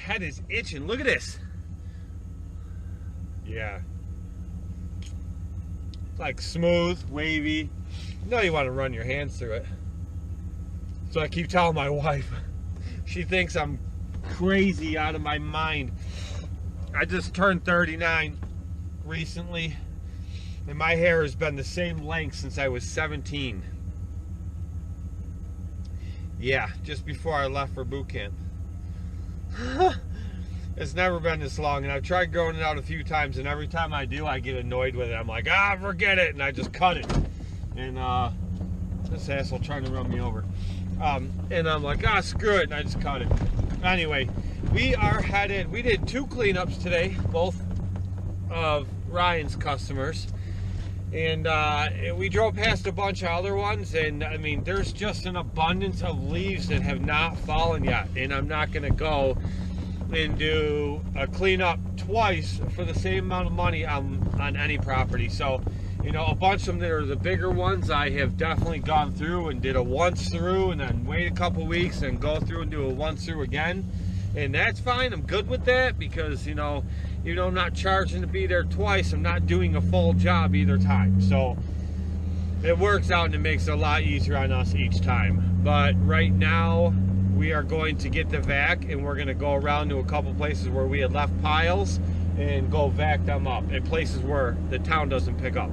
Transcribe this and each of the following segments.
head is itching. Look at this. Yeah. It's like smooth, wavy. You know you want to run your hands through it. So I keep telling my wife. She thinks I'm crazy out of my mind. I just turned 39 recently, and my hair has been the same length since I was 17. Yeah, just before I left for boot camp. It's never been this long, and I've tried growing it out a few times, and every time I do, I get annoyed with it. I'm like, forget it, and I just cut it. And this asshole trying to run me over. And I'm like, screw it, and I just cut it. Anyway, we are headed, we did 2 cleanups today, both of Ryan's customers. And we drove past a bunch of other ones, and I mean, there's just an abundance of leaves that have not fallen yet. And I'm not going to go and do a cleanup twice for the same amount of money on any property. So, you know, a bunch of them that are the bigger ones, I have definitely gone through and did a once through, and then wait a couple weeks and go through and do a once through again. And that's fine. I'm good with that because, you know, I'm not charging to be there twice. I'm not doing a full job either time. So it works out and it makes it a lot easier on us each time. But right now, we are going to get the vac, and we're going to go around to a couple places where we had left piles and go vac them up at places where the town doesn't pick up.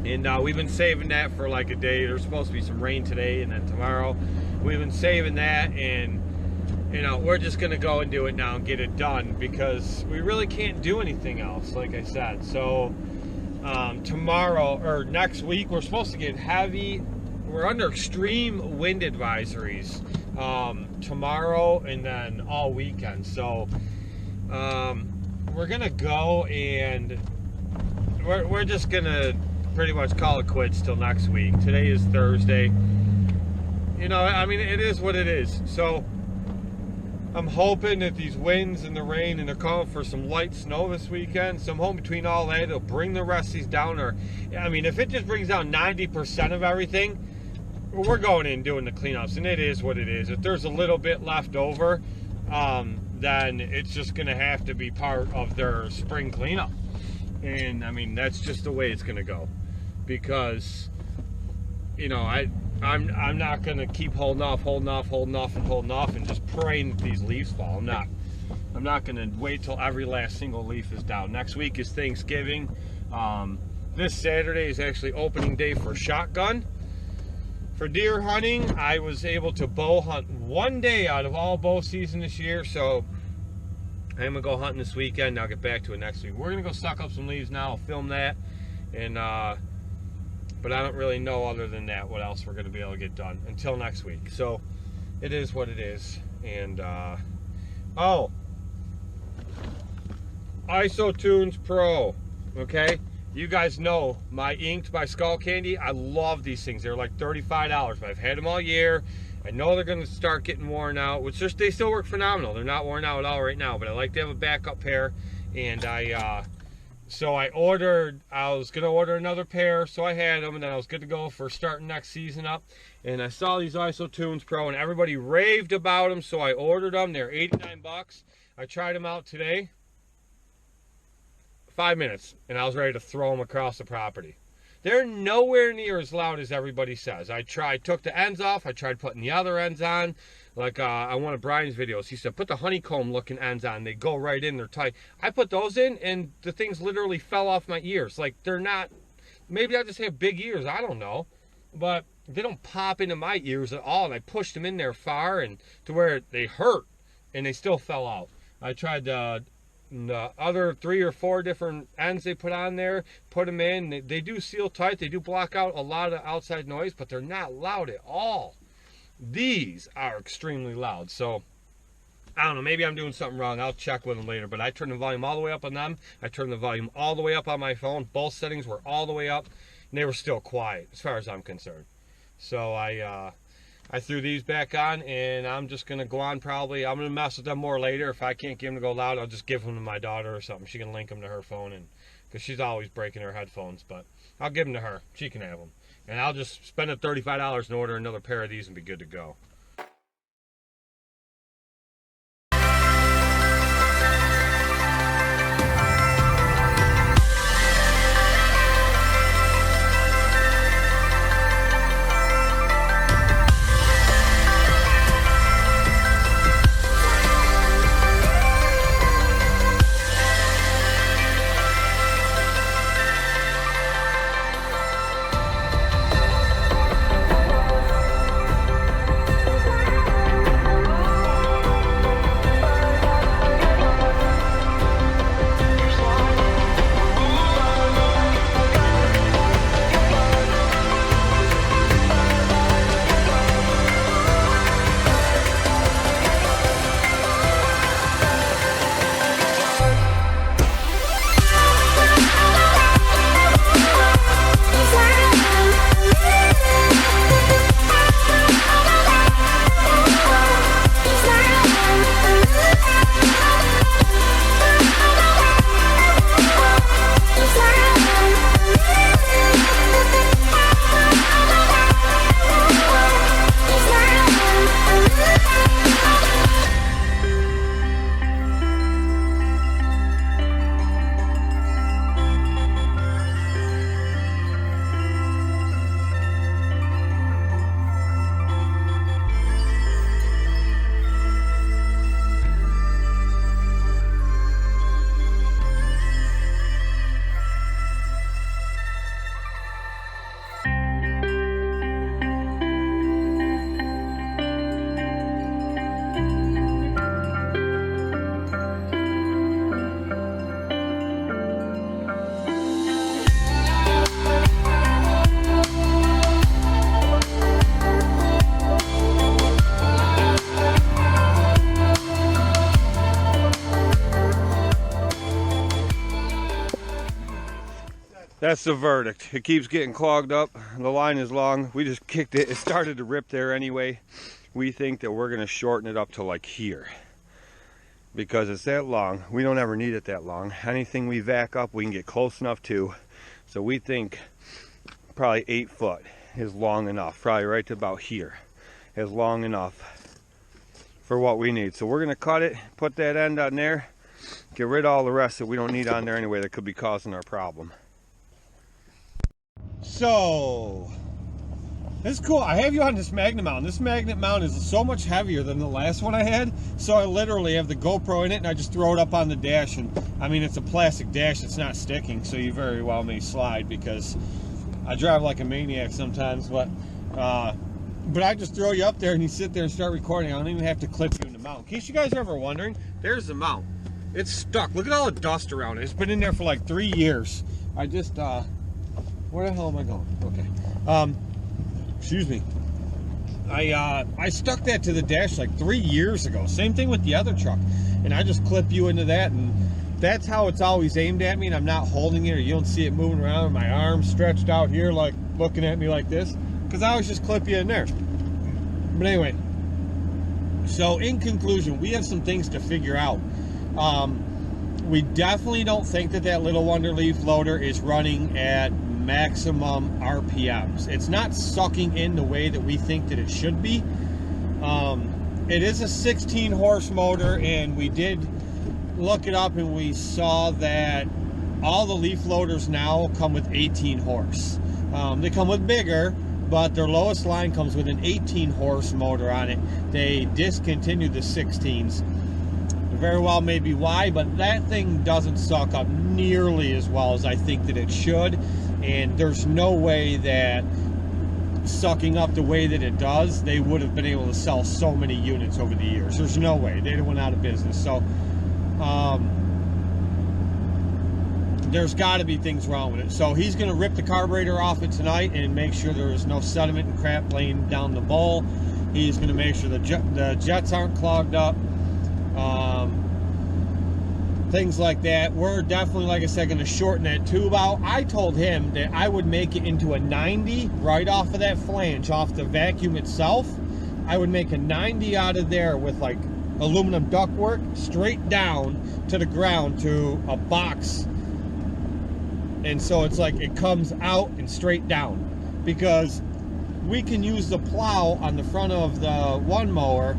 And we've been saving that for like a day. There's supposed to be some rain today and then tomorrow. We've been saving that, and you know, we're just going to go and do it now and get it done because we really can't do anything else, like I said. So tomorrow or next week, we're supposed to get heavy. We're under extreme wind advisories tomorrow and then all weekend. So we're going to go, and we're just going to pretty much call it quits till next week. Today is Thursday. You know, I mean, it is what it is. So I'm hoping that these winds and the rain, and they're calling for some light snow this weekend. So I'm hoping between all that, it'll bring the rest of these down. Or, I mean, if it just brings down 90% of everything, we're going in and doing the cleanups, and it is what it is. If there's a little bit left over, then it's just going to have to be part of their spring cleanup. And, I mean, that's just the way it's going to go. Because, you know, I'm not going to keep holding off and just praying that these leaves fall. I'm not going to wait till every last single leaf is down. Next week is Thanksgiving. This Saturday is actually opening day for shotgun. For deer hunting, I was able to bow hunt one day out of all bow season this year, so I'm going to go hunting this weekend, and I'll get back to it next week. We're going to go suck up some leaves now, I'll film that, and but I don't really know other than that what else we're going to be able to get done until next week. So it is what it is. And oh, IsoTunes Pro, okay? You guys know my Inked by Skull Candy. I love these things. They're like $35, but I've had them all year. I know they're going to start getting worn out, which they still work phenomenal. They're not worn out at all right now, but I like to have a backup pair. And so I was going to order another pair, so I had them, and then I was good to go for starting next season up. And I saw these IsoTunes Pro, and everybody raved about them, so I ordered them. They're $89. I tried them out today. 5 minutes, and I was ready to throw them across the property. They're nowhere near as loud as everybody says. I took the ends off. I tried putting the other ends on. Like on one of Brian's videos, he said, put the honeycomb looking ends on. They go right in, they're tight. I put those in, and the things literally fell off my ears. Like, they're not, maybe I just have big ears, I don't know. But they don't pop into my ears at all, and I pushed them in there far and to where they hurt, and they still fell out. I tried the other 3 or 4 different ends they put on there, put them in. They do seal tight. They do block out a lot of outside noise, but they're not loud at all. These are extremely loud. So I don't know, maybe I'm doing something wrong. I'll check with them later. But I turned the volume all the way up on them. I turned the volume all the way up on my phone. Both settings were all the way up, and they were still quiet as far as I'm concerned. So I threw these back on, and I'm just going to go on probably. I'm going to mess with them more later. If I can't get them to go loud, I'll just give them to my daughter or something. She can link them to her phone, and because she's always breaking her headphones. But I'll give them to her. She can have them. And I'll just spend the $35 and order another pair of these and be good to go. That's the verdict. It keeps getting clogged up. The line is long. We just kicked it. It started to rip there anyway. We think that we're going to shorten it up to like here, because it's that long. We don't ever need it that long. Anything we vac up, we can get close enough to. So we think probably 8 foot is long enough. Probably right to about here is long enough for what we need. So we're going to cut it, put that end on there, get rid of all the rest that we don't need on there anyway that could be causing our problem. So this is cool. I have you on this magnet mount. This magnet mount is so much heavier than the last one I had. So I literally have the GoPro in it and I just throw it up on the dash. And I mean, it's a plastic dash. It's not sticking. So you very well may slide, because I drive like a maniac sometimes. But I just throw you up there and you sit there and start recording. I don't even have to clip you in the mount. In case you guys are ever wondering, there's the mount. It's stuck. Look at all the dust around it. It's been in there for like 3 years. I just, where the hell am I going? Okay. Excuse me. I stuck that to the dash like 3 years ago. Same thing with the other truck. And I just clip you into that, and that's how it's always aimed at me, and I'm not holding it, or you don't see it moving around with my arms stretched out here like looking at me like this, because I always just clip you in there. But anyway, so in conclusion, we have some things to figure out. We definitely don't think that that little Wonder Leaf loader is running at maximum RPMs. It's not sucking in the way that we think that it should be. It is a 16 horse motor, and we did look it up and we saw that all the leaf loaders now come with 18 horse. They come with bigger, but their lowest line comes with an 18 horse motor on it. They discontinued the 16s. Very well maybe why, but that thing doesn't suck up nearly as well as I think that it should, and there's no way that sucking up the way that it does, they would have been able to sell so many units over the years. There's no way. They went out of business. So there's got to be things wrong with it. So he's going to rip the carburetor off it tonight and make sure there is no sediment and crap laying down the bowl. He's going to make sure the jets aren't clogged up. Things like that. We're definitely, like I said, going to shorten that tube out. I told him that I would make it into a 90 right off of that flange, off the vacuum itself. I would make a 90 out of there with like aluminum ductwork straight down to the ground to a box, and so it's like it comes out and straight down, because we can use the plow on the front of the one mower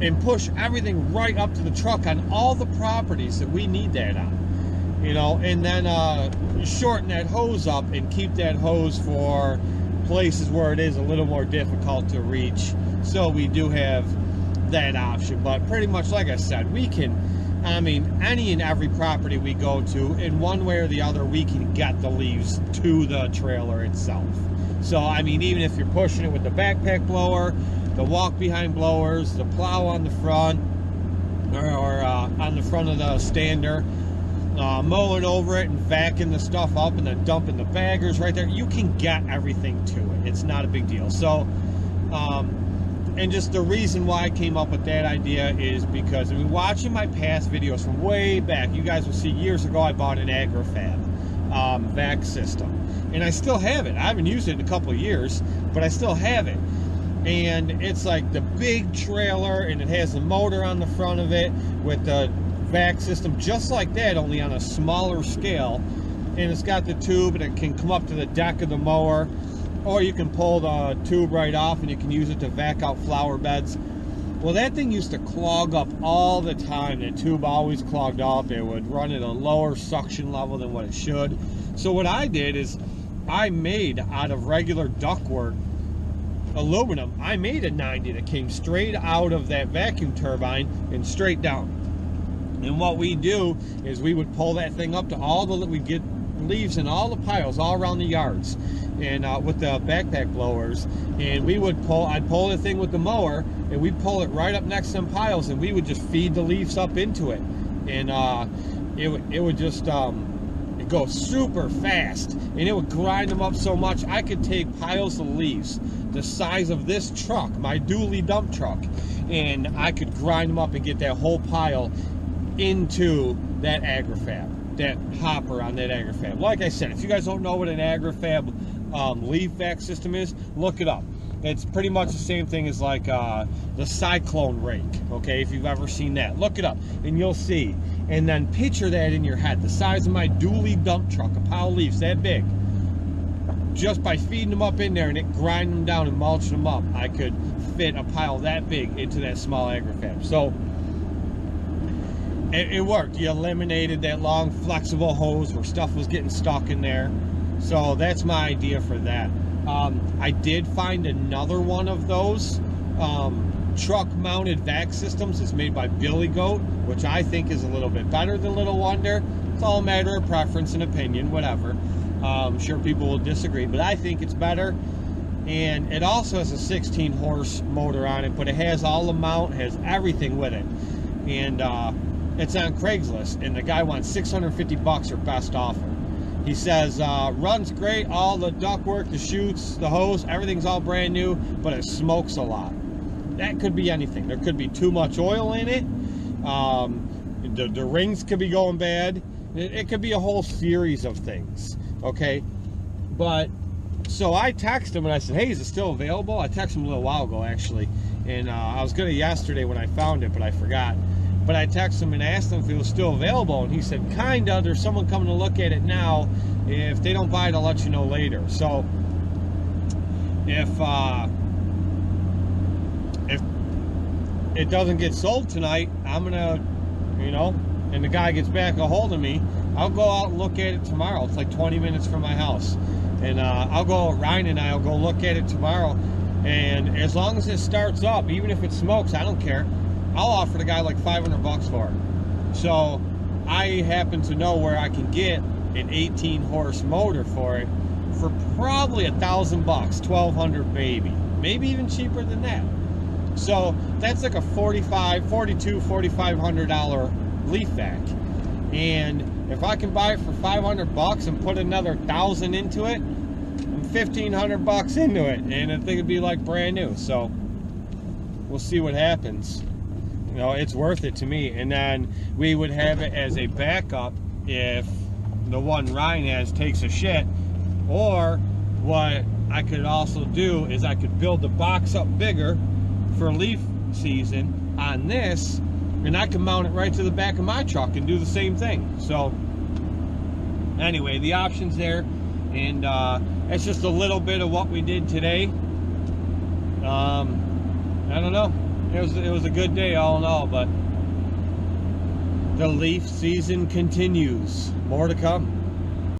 and push everything right up to the truck on all the properties that we need that on, you know, and then shorten that hose up and keep that hose for places where it is a little more difficult to reach. So we do have that option. But pretty much, like I said, we can, I mean, any and every property we go to, in one way or the other, we can get the leaves to the trailer itself. So I mean, even if you're pushing it with the backpack blower, the walk behind blowers, the plow on the front, or on the front of the stander, mowing over it and vacuuming the stuff up and then dumping the baggers right there, you can get everything to it. It's not a big deal. So and just the reason why I came up with that idea is because, I mean, watching my past videos from way back, you guys will see years ago I bought an AgriFab vac system, and I still have it. I haven't used it in a couple of years, but I still have it. And it's like the big trailer, and it has the motor on the front of it with the vac system just like that, only on a smaller scale. And it's got the tube, and it can come up to the deck of the mower, or you can pull the tube right off and you can use it to vac out flower beds. Well, that thing used to clog up all the time. The tube always clogged up. It would run at a lower suction level than what it should. So what I did is I made, out of regular ductwork aluminum, I made a 90 that came straight out of that vacuum turbine and straight down. And what we do is we would pull that thing up to all the, we get leaves in all the piles all around the yards, and with the backpack blowers, and we would pull, I'd pull the thing with the mower, and we'd pull it right up next to some piles, and we would just feed the leaves up into it, and it would just it go super fast, and it would grind them up so much I could take piles of leaves the size of this truck, my dually dump truck, and I could grind them up and get that whole pile into that AgriFab. that hopper on that AgriFab. Like I said, if you guys don't know what an AgriFab leaf vac system is, look it up. It's pretty much the same thing as like the Cyclone rake, okay? If you've ever seen that, look it up and you'll see. And then picture that in your head, the size of my dually dump truck, a pile of leaves that big. Just by feeding them up in there and it grinding them down and mulching them up, I could fit a pile that big into that small AgriFab. So it worked. You eliminated that long flexible hose where stuff was getting stuck in there. So that's my idea for that. I did find another one of those truck mounted vac systems. It's made by Billy Goat, which I think is a little bit better than Little Wonder. It's all a matter of preference and opinion, whatever. I'm sure people will disagree, but I think it's better. And it also has a 16 horse motor on it, but it has all the mount, has everything with it. And it's on Craigslist, and the guy wants $650 or best offer. He says, runs great, all the ductwork, the chutes, the hose, everything's all brand new, but it smokes a lot. That could be anything. There could be too much oil in it. The rings could be going bad. It could be a whole series of things, okay? But, so I texted him and I said, hey, is it still available? I texted him a little while ago, actually. And I was going to yesterday when I found it, but I forgot. But I texted him and asked him if it was still available, and he said, kinda, there's someone coming to look at it now. If they don't buy it, I'll let you know later. So, if it doesn't get sold tonight, I'm gonna, you know, and the guy gets back a hold of me, I'll go out and look at it tomorrow. It's like 20 minutes from my house. And I'll go, Ryan and I will go look at it tomorrow. And as long as it starts up, even if it smokes, I don't care. I'll offer the guy like $500 for it. So I happen to know where I can get an 18 horse motor for it for probably $1,000, $1,200 maybe even cheaper than that. So that's like a $4,500 leaf vac. And if I can buy it for $500 and put another $1,000 into it, I'm $1,500 into it, and I think it'd be like brand new. So we'll see what happens. You know, it's worth it to me. And then we would have it as a backup if the one Ryan has takes a shit. Or what I could also do is I could build the box up bigger for leaf season on this, and I can mount it right to the back of my truck and do the same thing. So anyway, the option's there, and it's just a little bit of what we did today. I don't know. It was a good day all in all, but the leaf season continues. More to come.